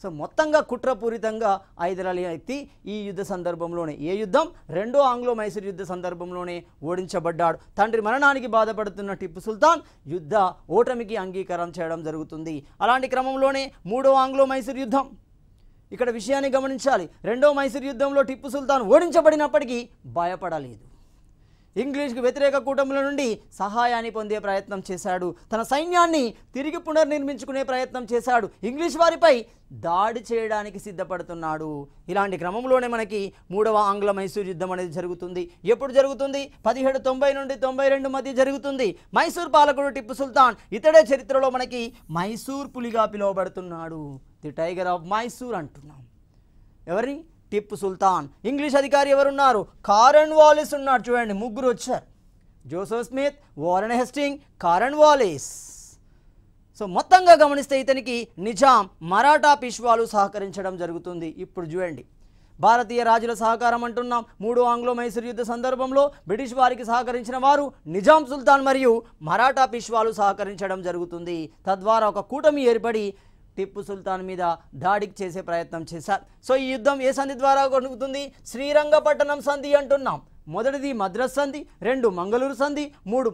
సో మొత్తంగా కుట్రపూరితంగా హైదర్ అలీ వ్యక్తి ఈ యుద్ధ సందర్భంలోనే, ఏ యుద్ధం? రెండో ఆంగ్లో మైసూర్ యుద్ధ సందర్భంలోనే ఓడించబడ్డాడు. తండ్రి మరణానికి బాధపడుతున్న టిప్పు సుల్తాన్ యుద్ధ ఓటమికి అంగీకారం చేయడం జరుగుతుంది. అలాంటి క్రమంలోనే మూడో ఆంగ్లో మైసూర్ యుద్ధం. ఇక్కడ విషయాన్ని గమనించాలి. రెండో మైసూర్ యుద్ధంలో టిప్పు సుల్తాన్ ఓడించబడినప్పటికీ భయపడలేదు. ఇంగ్లీష్కు వ్యతిరేక కూటముల నుండి సహాయాన్ని పొందే ప్రయత్నం చేశాడు. తన సైన్యాన్ని తిరిగి పునర్నిర్మించుకునే ప్రయత్నం చేశాడు. ఇంగ్లీష్ వారిపై దాడి చేయడానికి సిద్ధపడుతున్నాడు. ఇలాంటి క్రమంలోనే మనకి మూడవ ఆంగ్ల మైసూర్ యుద్ధం అనేది జరుగుతుంది. ఎప్పుడు జరుగుతుంది? 1790 నుండి 92 మధ్య జరుగుతుంది. మైసూర్ పాలకుడు టిప్పు సుల్తాన్, ఇతడే చరిత్రలో మనకి మైసూర్ పులిగా పిలువబడుతున్నాడు. ది టైగర్ ఆఫ్ మైసూర్ అంటున్నాం. ఎవరిని? టిప్పు సుల్తాన్. ఇంగ్లీష్ అధికారి ఎవరున్నారు? కారన్ వాలిస్ ఉన్నాడు. చూడండి, ముగ్గురు వచ్చారు: Joseph Smith, Warren Hasting, Cornwallis. So మొత్తంగా గమనిస్తే ఇతనికి నిజాం, మరాఠా పిష్వాలు సహకరించడం జరుగుతుంది. ఇప్పుడు చూడండి, భారతీయ రాజుల సహకారం అంటున్నాం. మూడో ఆంగ్లో మైసూర్ యుద్ధ సందర్భంలో బ్రిటిష్ వారికి సహకరించిన వారు నిజాం సుల్తాన్ మరియు మరాఠా పిష్వాలు సహకరించడం జరుగుతుంది. తద్వారా ఒక కూటమి ఏర్పడి టిప్పు సుల్తాన్ మీద దాడికి చేసే ప్రయత్నం చేశారు. సో ఈ యుద్ధం ఏ సంధి ద్వారా కొనుగుతుంది? శ్రీరంగపట్టణం సంధి అంటున్నాం. మొదటిది మద్రాస్ సంధి, 2 మంగళూరు సంధి, 3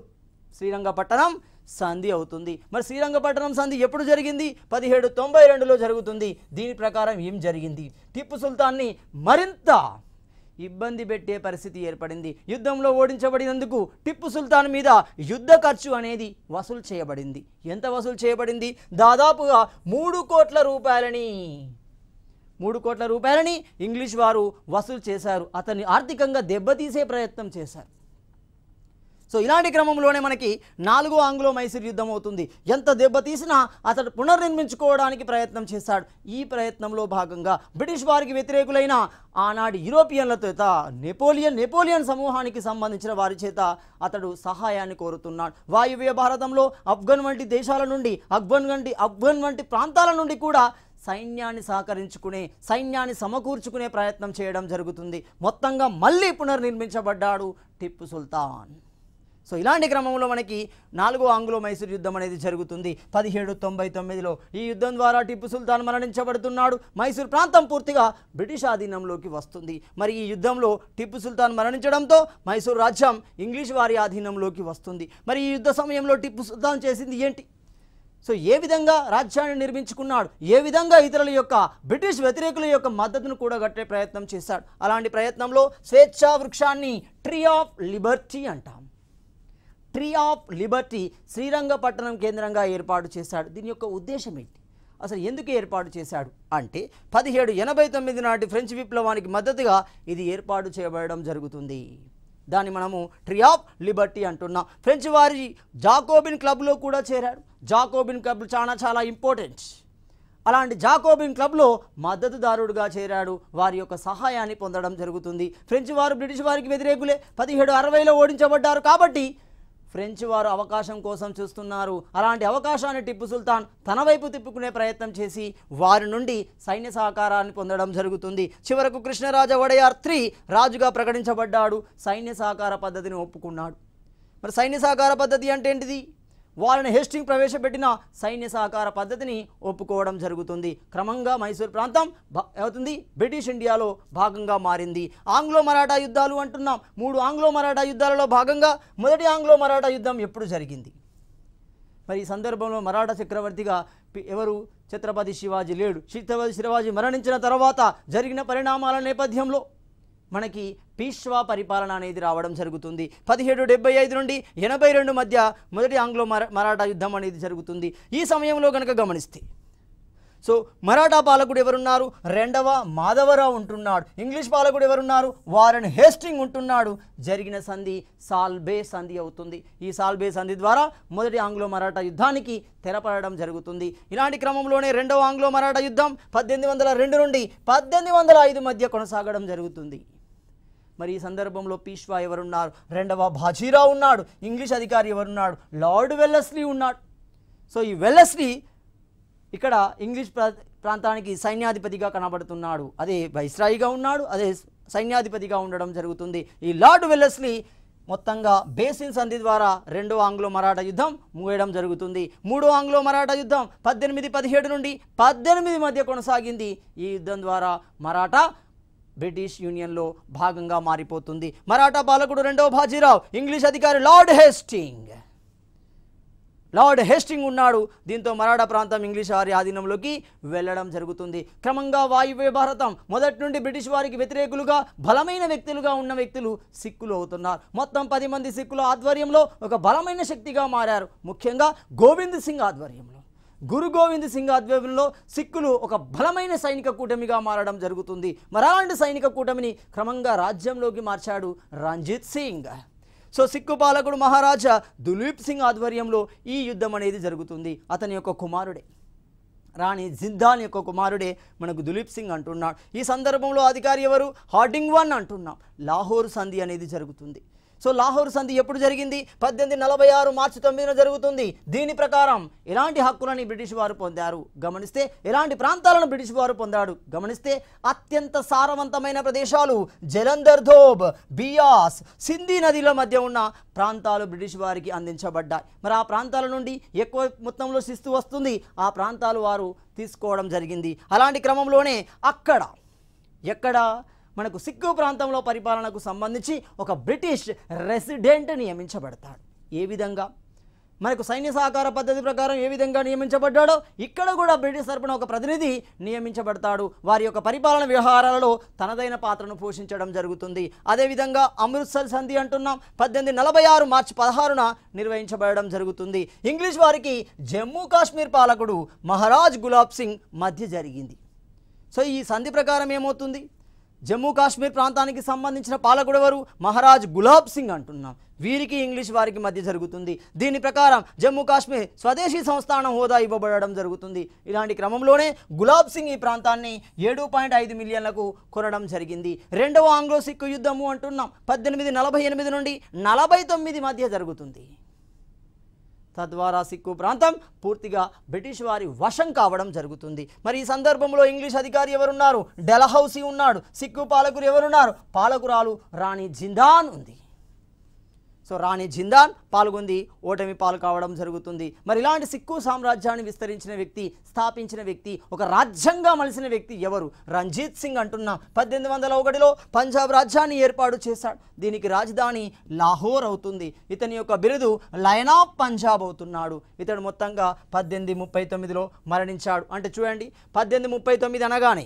శ్రీరంగపట్టణం సంధి అవుతుంది. మరి శ్రీరంగపట్టణం సంధి ఎప్పుడు జరిగింది? 1792లో జరుగుతుంది. దీని ప్రకారం ఏం జరిగింది? టిప్పు సుల్తాన్ని మరింత ఇబ్బంది పెట్టే పరిస్థితి ఏర్పడింది. యుద్ధంలో ఓడించబడినందుకు టిప్పు సుల్తాన్ మీద యుద్ధ ఖర్చు అనేది వసూలు చేయబడింది. ఎంత వసూలు చేయబడింది? దాదాపుగా 3 కోట్ల రూపాయలని 3 కోట్ల రూపాయలని ఇంగ్లీష్ వారు వసూలు చేశారు. అతన్ని ఆర్థికంగా దెబ్బతీసే ప్రయత్నం చేశారు. సో ఇలాంటి క్రమంలోనే మనకి 4వ ఆంగ్లో మైసూర్ యుద్ధం అవుతుంది. ఎంత దెబ్బతీసినా అతడు పునర్నిర్మించుకోవడానికి ప్రయత్నం చేశాడు. ఈ ప్రయత్నంలో భాగంగా బ్రిటిష్ వారికి వ్యతిరేకులైన ఆనాటి యూరోపియన్ల చేత నెపోలియన్ సమూహానికి సంబంధించిన వారి చేత అతడు సహాయాన్ని కోరుతున్నాడు. వాయువ్య భారతంలో ఆఫ్ఘన్ వంటి దేశాల నుండి, ఆఫ్ఘన్ వంటి ప్రాంతాల నుండి కూడా సైన్యాన్ని సమకూర్చుకునే ప్రయత్నం చేయడం జరుగుతుంది. మొత్తంగా మళ్ళీ పునర్నిర్మించబడ్డాడు టిప్పు సుల్తాన్. సో ఇలాంటి క్రమంలో మనకి 4వ ఆంగ్లో మైసూర్ యుద్ధం అనేది జరుగుతుంది 1799లో. ఈ యుద్ధం ద్వారా టిప్పు సుల్తాన్ మరణించబడుతున్నాడు. మైసూర్ ప్రాంతం పూర్తిగా బ్రిటిష్ ఆధీనంలోకి వస్తుంది. మరి ఈ యుద్ధంలో టిప్పు సుల్తాన్ మరణించడంతో మైసూర్ రాజ్యం ఇంగ్లీష్ వారి ఆధీనంలోకి వస్తుంది. మరి ఈ యుద్ధ సమయంలో టిప్పు సుల్తాన్ చేసింది ఏంటి? సో ఏ విధంగా రాజ్యాన్ని నిర్మించుకున్నాడు, ఏ విధంగా ఇతరుల యొక్క బ్రిటిష్ వ్యతిరేకుల యొక్క మద్దతును కూడగట్టే ప్రయత్నం చేశాడు. అలాంటి ప్రయత్నంలో స్వేచ్ఛా వృక్షాన్ని ట్రీ ఆఫ్ లిబర్టీ అంటాం. ట్రీ ఆఫ్ లిబర్టీ శ్రీరంగపట్టణం కేంద్రంగా ఏర్పాటు చేశాడు. దీని యొక్క ఉద్దేశం ఏంటి, అసలు ఎందుకు ఏర్పాటు చేశాడు అంటే 1789 నాటి ఫ్రెంచ్ విప్లవానికి మద్దతుగా ఇది ఏర్పాటు చేయబడడం జరుగుతుంది. దాన్ని మనము ట్రీ ఆఫ్ లిబర్టీ అంటున్నాం. ఫ్రెంచ్ వారి జాకోబిన్ క్లబ్లో కూడా చేరాడు. జాకోబిన్ క్లబ్ చాలా ఇంపార్టెంట్. అలాంటి జాకోబిన్ క్లబ్లో మద్దతుదారుడుగా చేరాడు. వారి యొక్క సహాయాన్ని పొందడం జరుగుతుంది. ఫ్రెంచ్ వారు బ్రిటిష్ వారికి వ్యతిరేకులే. 1760లో ఓడించబడ్డారు కాబట్టి ఫ్రెంచ్ వారు అవకాశం కోసం చూస్తున్నారు. అలాంటి అవకాశాన్ని టిప్పు సుల్తాన్ తన వైపు తిప్పుకునే ప్రయత్నం చేసి వారి నుండి సైన్య సహకారాన్ని పొందడం జరుగుతుంది. చివరకు కృష్ణరాజ వడయార్ III రాజుగా ప్రకటించబడ్డాడు. సైన్య సహకార పద్ధతిని ఒప్పుకున్నాడు. మరి సైన్య సహకార పద్ధతి అంటే ఏంటిది? వారిని హేస్టింగ్ ప్రవేశపెట్టిన సైన్య సహకార పద్ధతిని ఒప్పుకోవడం జరుగుతుంది. క్రమంగా మైసూర్ ప్రాంతం అవుతుంది బ్రిటిష్ ఇండియాలో భాగంగా మారింది. ఆంగ్లో మరాఠా యుద్ధాలు అంటున్నాం. 3 ఆంగ్లో మరాఠా యుద్ధాలలో భాగంగా మొదటి ఆంగ్లో మరాఠా యుద్ధం ఎప్పుడు జరిగింది? మరి ఈ సందర్భంలో మరాఠా చక్రవర్తిగా ఎవరు? ఛత్రపతి శివాజీ లేడు. ఛత్రపతి శివాజీ మరణించిన తర్వాత జరిగిన పరిణామాల నేపథ్యంలో మనకి పీష్వా పరిపాలన అనేది రావడం జరుగుతుంది. 1775 నుండి 82 మధ్య మొదటి ఆంగ్లో మరాఠా యుద్ధం అనేది జరుగుతుంది. ఈ సమయంలో కనుక గమనిస్తే సో మరాఠా పాలకుడు ఎవరున్నారు? రెండవ మాధవరావు ఉంటున్నాడు. ఇంగ్లీష్ పాలకుడు ఎవరున్నారు? వారన్ హేస్టింగ్ ఉంటున్నాడు. జరిగిన సంధి సాల్బే సంధి అవుతుంది. ఈ సాల్బే సంధి ద్వారా మొదటి ఆంగ్లో మరాఠా యుద్ధానికి తెరపడడం జరుగుతుంది. ఇలాంటి క్రమంలోనే రెండవ ఆంగ్లో మరాఠా యుద్ధం 1802 నుండి 1805 మధ్య కొనసాగడం జరుగుతుంది. మరి ఈ సందర్భంలో పీష్వా ఎవరున్నారు? రెండవ బాజీరావు ఉన్నాడు. ఇంగ్లీష్ అధికారి ఎవరున్నాడు? లార్డ్ వెల్లెస్లీ ఉన్నాడు. సో ఈ వెల్లెస్లీ ఇక్కడ ఇంగ్లీష్ ప్రాంతానికి సైన్యాధిపతిగా కనబడుతున్నాడు. అదే వైస్రాయిగా ఉన్నాడు, అదే సైన్యాధిపతిగా ఉండడం జరుగుతుంది. ఈ లార్డ్ వెల్లెస్లీ మొత్తంగా బేసిన్ సంధి ద్వారా రెండవ ఆంగ్లో మరాఠా యుద్ధం ముగియడం జరుగుతుంది. మూడో ఆంగ్లో మరాఠా యుద్ధం 1817 నుండి 18 మధ్య కొనసాగింది. ఈ యుద్ధం ద్వారా మరాఠా బ్రిటిష్ యూనియన్లో భాగంగా మారిపోతుంది. మరాఠా పాలకుడు రెండవ బాజీరావు, ఇంగ్లీష్ అధికారి లార్డ్ హేస్టింగ్ ఉన్నాడు. దీంతో మరాఠా ప్రాంతం ఇంగ్లీష్ వారి ఆధీనంలోకి వెళ్ళడం జరుగుతుంది. క్రమంగా వాయువ్య భారతం మొదటి నుండి బ్రిటిష్ వారికి వ్యతిరేకులుగా బలమైన వ్యక్తులుగా ఉన్న వ్యక్తులు సిక్కులు అవుతున్నారు. మొత్తం 10 మంది సిక్కుల ఆధ్వర్యంలో ఒక బలమైన శక్తిగా మారారు. ముఖ్యంగా గోవింద్ సింగ్ ఆధ్వర్యంలో, గురు గోవింద్ సింగ్ ఆధ్వర్యంలో సిక్కులు ఒక బలమైన సైనిక కూటమిగా మారడం జరుగుతుంది. మరాఠా సైనిక కూటమిని క్రమంగా రాజ్యంలోకి మార్చాడు రంజిత్ సింగ్. సో సిక్కు పాలకుడు మహారాజా దులీప్ సింగ్ ఆధ్వర్యంలో ఈ యుద్ధం అనేది జరుగుతుంది. అతని యొక్క కుమారుడే, రాణి జిందాల్ యొక్క కుమారుడే మనకు దులీప్ సింగ్ అంటున్నాడు. ఈ సందర్భంలో అధికారి ఎవరు? హార్డింగ్ 1 అంటున్నాం. లాహోర్ సంధి అనేది జరుగుతుంది. సో లాహోర్ సంధి ఎప్పుడు జరిగింది? 1846 మార్చి 9న జరుగుతుంది. దీని ప్రకారం ఎలాంటి హక్కులని బ్రిటిష్ వారు పొందారు గమనిస్తే, ఎలాంటి ప్రాంతాలను బ్రిటిష్ వారు పొందాడు గమనిస్తే, అత్యంత సారవంతమైన ప్రదేశాలు జలంధర్ ధోబ్, బియాస్, సింధీ నదిల మధ్య ఉన్న ప్రాంతాలు బ్రిటిష్ వారికి అందించబడ్డాయి. మరి ఆ ప్రాంతాల నుండి ఎక్కువ మొత్తంలో శిస్తు వస్తుంది. ఆ ప్రాంతాలు వారు తీసుకోవడం జరిగింది. అలాంటి క్రమంలోనే ఎక్కడ మనకు సిక్కు ప్రాంతంలో పరిపాలనకు సంబంధించి ఒక బ్రిటిష్ రెసిడెంట్ నియమించబడతాడు. ఏ విధంగా మనకు సైన్య సహకార పద్ధతి ప్రకారం ఏ విధంగా నియమించబడ్డాడో ఇక్కడ కూడా బ్రిటిష్ తరపున ఒక ప్రతినిధి నియమించబడతాడు. వారి యొక్క పరిపాలన వ్యవహారాలలో తనదైన పాత్రను పోషించడం జరుగుతుంది. అదేవిధంగా అమృత్సర్ సంధి అంటున్నాం. 1846 మార్చి 16న నిర్వహించబడడం జరుగుతుంది. ఇంగ్లీష్ వారికి జమ్మూ కాశ్మీర్ పాలకుడు మహారాజ్ గులాబ్ సింగ్ మధ్య జరిగింది. సో ఈ సంధి ప్రకారం ఏమవుతుంది? జమ్మూ కాశ్మీర్ ప్రాంతానికి సంబంధించిన పాలకుడు ఎవరు? మహారాజ్ గులాబ్ సింగ్ అంటున్నాం. వీరికి ఇంగ్లీష్ వారికి మధ్య జరుగుతుంది. దీని ప్రకారం జమ్మూ కాశ్మీర్ స్వదేశీ సంస్థానం హోదా ఇవ్వబడడం జరుగుతుంది. ఇలాంటి క్రమంలోనే గులాబ్ సింగ్ ఈ ప్రాంతాన్ని 7.5 మిలియన్లకు కొనడం జరిగింది. రెండవ ఆంగ్లో సిక్కు యుద్ధము అంటున్నాం. 1848 నుండి 49 మధ్య జరుగుతుంది. తద్వారా సిక్కు ప్రాంతం పూర్తిగా బ్రిటిష్ వారి వశం కావడం జరుగుతుంది. మరి ఈ సందర్భంలో ఇంగ్లీష్ అధికారి ఎవరున్నారు? డెలహౌసీ ఉన్నాడు. సిక్కు పాలకులు ఎవరున్నారు? పాలకురాలు రాణి జిందాన్ ఉంది. సో సో రాణి జిందాల్ పాల్గొంది, ఓటమి పాలు కావడం జరుగుతుంది. మరి ఇలాంటి సిక్కు సామ్రాజ్యాన్ని విస్తరించిన వ్యక్తి, స్థాపించిన వ్యక్తి, ఒక రాజ్యంగా మలిసిన వ్యక్తి ఎవరు? రంజిత్ సింగ్ అంటున్న 1801లో పంజాబ్ రాజ్యాన్ని ఏర్పాటు చేశాడు. దీనికి రాజధాని లాహోర్ అవుతుంది. ఇతని యొక్క బిరుదు లయన్ ఆఫ్ పంజాబ్ అవుతున్నాడు. ఇతడు మొత్తంగా 1839లో మరణించాడు. అంటే చూడండి 1839 అనగానే,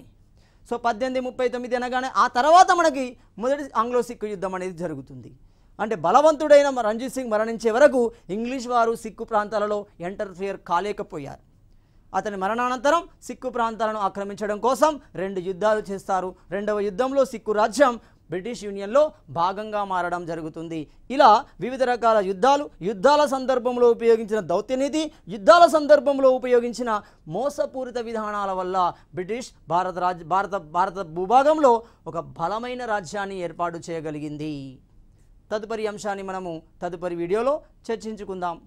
సో 1839 అనగానే ఆ తర్వాత మనకి మొదటి ఆంగ్లో సిక్కు యుద్ధం అనేది జరుగుతుంది. అంటే బలవంతుడైన రంజిత్ సింగ్ మరణించే వరకు ఇంగ్లీష్ వారు సిక్కు ప్రాంతాలలో ఇంటర్ఫియర్ కాలేకపోయారు. అతని మరణానంతరం సిక్కు ప్రాంతాలను ఆక్రమించడం కోసం 2 యుద్ధాలు చేస్తారు. రెండవ యుద్ధంలో సిక్కు రాజ్యం బ్రిటిష్ యూనియన్లో భాగంగా మారడం జరుగుతుంది. ఇలా వివిధ రకాల యుద్ధాల సందర్భంలో ఉపయోగించిన దౌత్యనీతి, యుద్ధాల సందర్భంలో ఉపయోగించిన మోసపూరిత విధానాల వల్ల బ్రిటిష్ భారత భూభాగంలో ఒక బలమైన రాజ్యాన్ని ఏర్పాటు చేయగలిగింది. తదుపరి అంశాన్ని మనము తదుపరి వీడియోలో చర్చించుకుందాం.